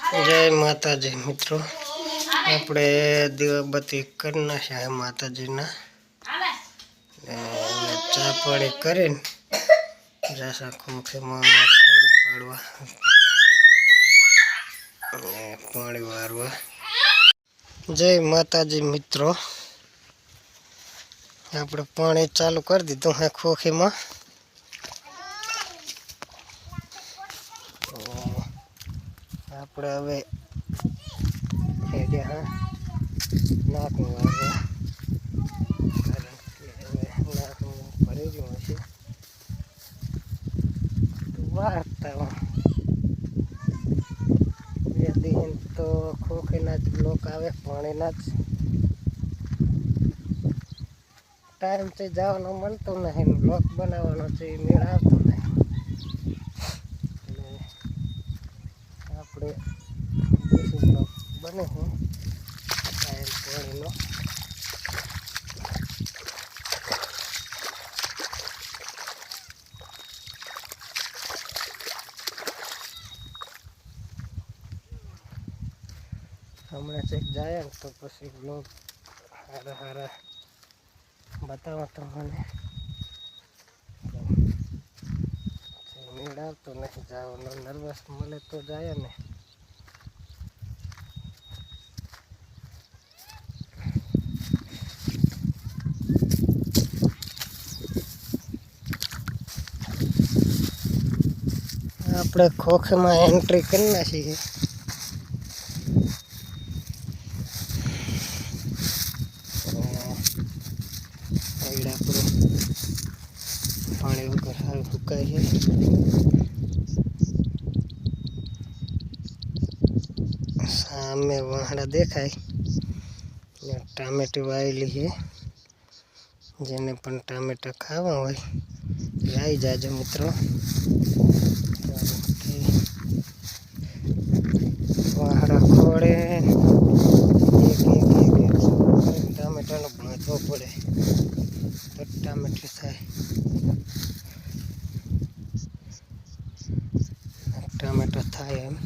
जय माता जी मित्रों, આપણે દીવાબત્તી કરી નાખ્યા માતાજીના ચા પાણી કરીને જાસા ખોખેમાં ખડ પાડવા પાણી વારવા। જય માતાજી મિત્રો, આપણે પાણી ચાલુ કરી દીધું હે ખોખીમાં। આપણે હવે નાખું વારવા, કારણ કે હવે નાખું ભરી ગયું હશે વારતા બે દિન તો ખોખીના જ બ્લોક આવે, પાણીના જ ટાઈમથી જવાનો મળતો નહીં, બ્લોક બનાવવાનો છે એ મેળ આવતો નહીં, એટલે આપણે દેશી બ્લોક બને છે ટાઈમ પાણીનો। હમણાં ચેક જાય ને તો પછી બ્લોગ સારા સારા બતાવો તમને, મેળ આવતો નથી જવાનો, નર્વસ મળે તો જાય ને। આપણે ખોખમાં એન્ટ્રી કરી નાખીએ। પાણી વગર હાલ સુકાય છે, સામે વાહડા દેખાય, ટામેટી વાવેલી છે, જેને પણ ટામેટા ખાવા હોય આવી જાજો મિત્રો, વાહડા ખોળે એક ટામેટાનો બાંધવો પડે તો ટામેટું થાય, ટામેટો થાય એમ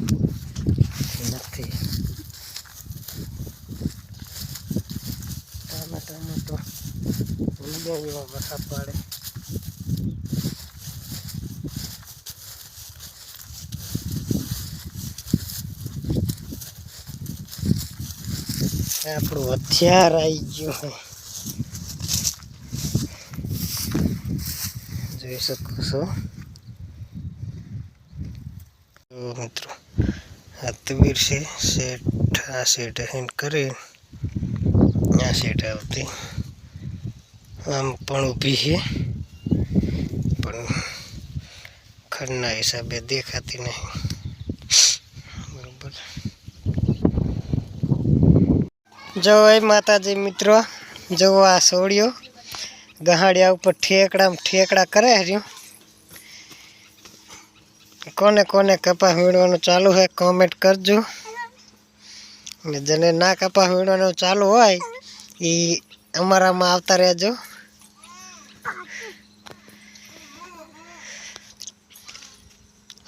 નથી। ટામેટામાં તો જેવા વખા પાડે, આપણું હથિયાર આવી ગયું છે, જોઈ શકો છો મિત્રો। આ તવીર છે સેટ, આ સેટ હેન્ડ કરી આ સેટ આવતી આમ પણ ઊભી છે, પણ ખડના હિસાબે દેખાતી નહીં બરોબર। જો એ માતાજી મિત્રો, જો આ સોડિયો ગહાડિયા ઉપર ઠેકડા કરે હર્યું। કોને કોને કપા વીણવાનું ચાલુ है कमेंट करजो, जने ना कपा वीणવાનું चालू હોય એ અમારામાં આવતા રહેજો।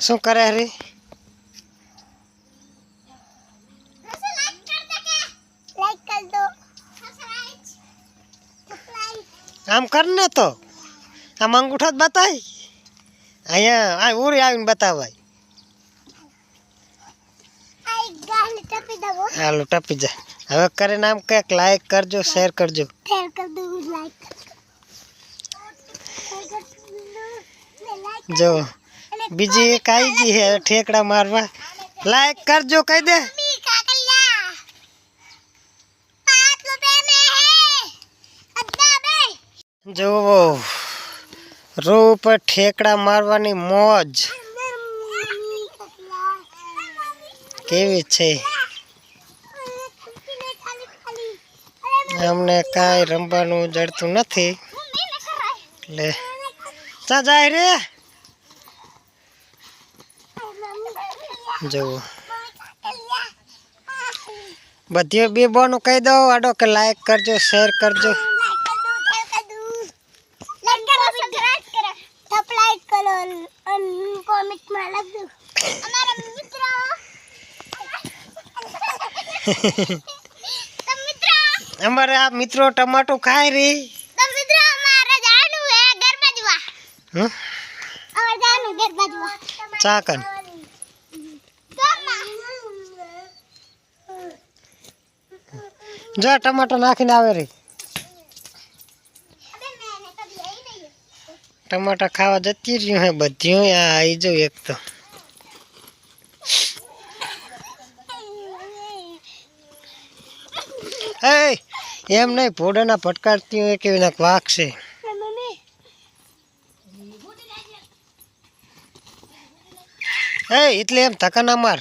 શું કરે હરી આમ કરને તો આમ અંગૂઠા બતાય અહીંયા આ ઉરી આવીને બતાવાય, હાલો ટપી જા હવે કરીને આમ કંઈક લાઈક કરજો, શેર કરજો, જો બીજી એક આવી ગઈ હે ઠેકડા મારવા, લાઈક કરજો કહી દે, જો રો ઉપર ઠેકડા મારવાની મોજ કેવી છે। અમને કાંઈ રમવાનું જડતું નથી એટલે ચા જાય રે। જુઓ બધી બે બોનું કહી દો આડો કે લાઈક કરજો, શેર કરજો, અમારે આ મિત્રો ટમાટો ખાય રે ચાકન જો ટમાટો નાખીને આવે રે ટમાટા ખાવા જતી રહ્યું હે બધી આવી જાઉં એક તો એમ નહીં ભોડાના ભટકાડતી હોય કે એના વાઘ છે એટલે એમ ધક્કા ના માર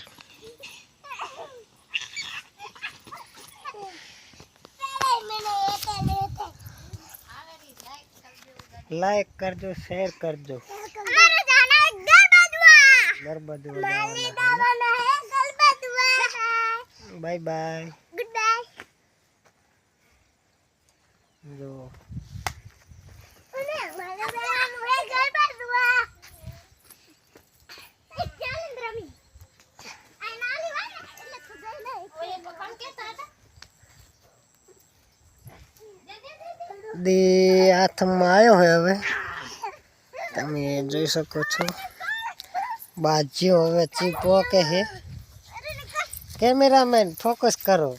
લાઈક કરજો શેર કરજો બાય બાય જો દે હાથમાં આવ્યો હોય હવે તમે જોઈ શકો છો બાજીઓ હવે ચીપો કે હે કેમેરામેન ફોકસ કરો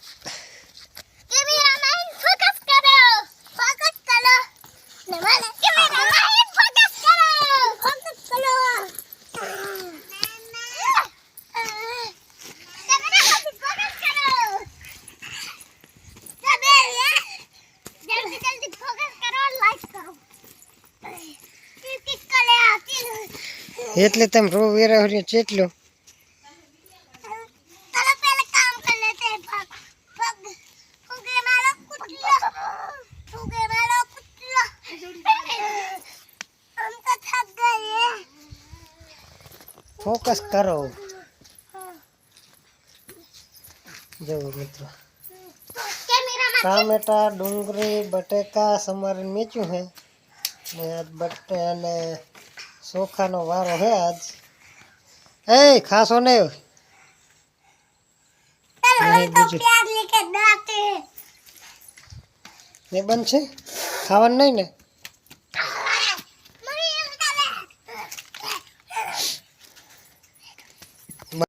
એટલે તમે રો વેરા ચેટલો ફોકસ કરો જો મિત્રો ટામેટા ડુંગળી બટેકા સમારીને મેચ્યું હે ને આજ બટે અને ચોખાનો વારો હે આજ ખાસો નહીં ને બનશે ખાવાનું નહીં ને